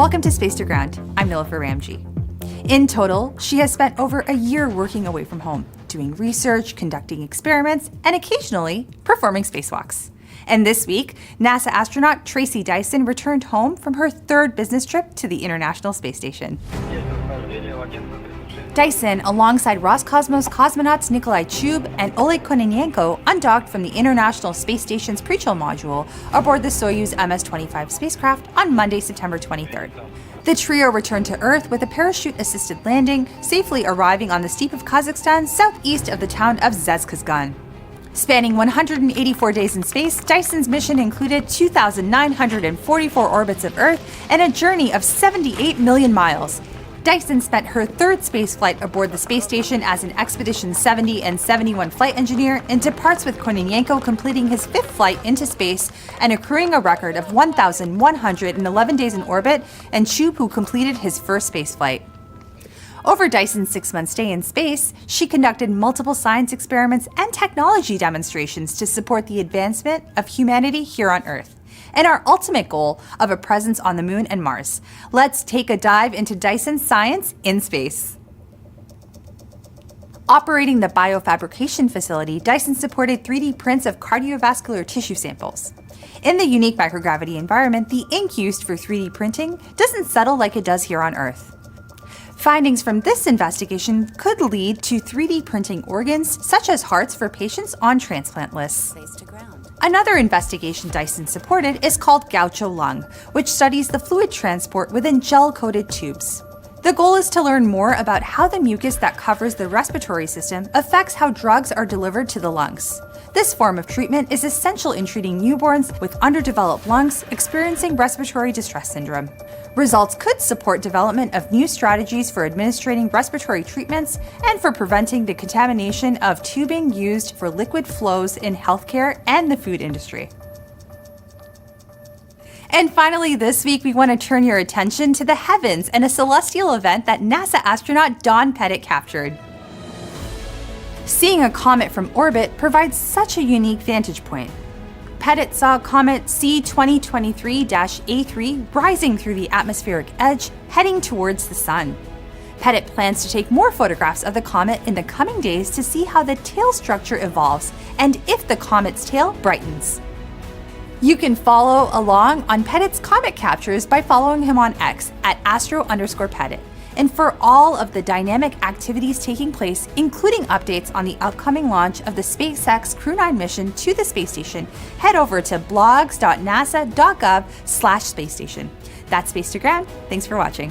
Welcome to Space to Ground. I'm Nilofer Ramji. In total, she has spent over a year working away from home, doing research, conducting experiments, and occasionally performing spacewalks. And this week, NASA astronaut Tracy Dyson returned home from her third business trip to the International Space Station. Dyson, alongside Roscosmos cosmonauts Nikolai Chub and Oleg Kononenko, undocked from the International Space Station's pre-chill module aboard the Soyuz MS-25 spacecraft on Monday, September 23rd. The trio returned to Earth with a parachute-assisted landing, safely arriving on the steppe of Kazakhstan southeast of the town of Zhezkazgan. Spanning 184 days in space, Dyson's mission included 2,944 orbits of Earth and a journey of 78 million miles. Dyson spent her third spaceflight aboard the space station as an Expedition 70 and 71 flight engineer and departs with Kononenko completing his fifth flight into space and accruing a record of 1,111 days in orbit, and Chub, who completed his first spaceflight. Over Dyson's 6-month stay in space, she conducted multiple science experiments and technology demonstrations to support the advancement of humanity here on Earth, and our ultimate goal of a presence on the Moon and Mars. Let's take a dive into Dyson's science in space. Operating the biofabrication facility, Dyson supported 3D prints of cardiovascular tissue samples. In the unique microgravity environment, the ink used for 3D printing doesn't settle like it does here on Earth. Findings from this investigation could lead to 3D printing organs, such as hearts for patients on transplant lists. Another investigation Dyson supported is called Gaucho Lung, which studies the fluid transport within gel-coated tubes. The goal is to learn more about how the mucus that covers the respiratory system affects how drugs are delivered to the lungs. This form of treatment is essential in treating newborns with underdeveloped lungs experiencing respiratory distress syndrome. Results could support development of new strategies for administering respiratory treatments and for preventing the contamination of tubing used for liquid flows in healthcare and the food industry. And finally, this week, we want to turn your attention to the heavens and a celestial event that NASA astronaut Don Pettit captured. Seeing a comet from orbit provides such a unique vantage point. Pettit saw comet C2023-A3 rising through the atmospheric edge, heading towards the sun. Pettit plans to take more photographs of the comet in the coming days to see how the tail structure evolves and if the comet's tail brightens. You can follow along on Pettit's comet captures by following him on X at @astro_Pettit. And for all of the dynamic activities taking place, including updates on the upcoming launch of the SpaceX Crew 9 mission to the space station, head over to blogs.nasa.gov/spacestation. That's Space to Ground. Thanks for watching.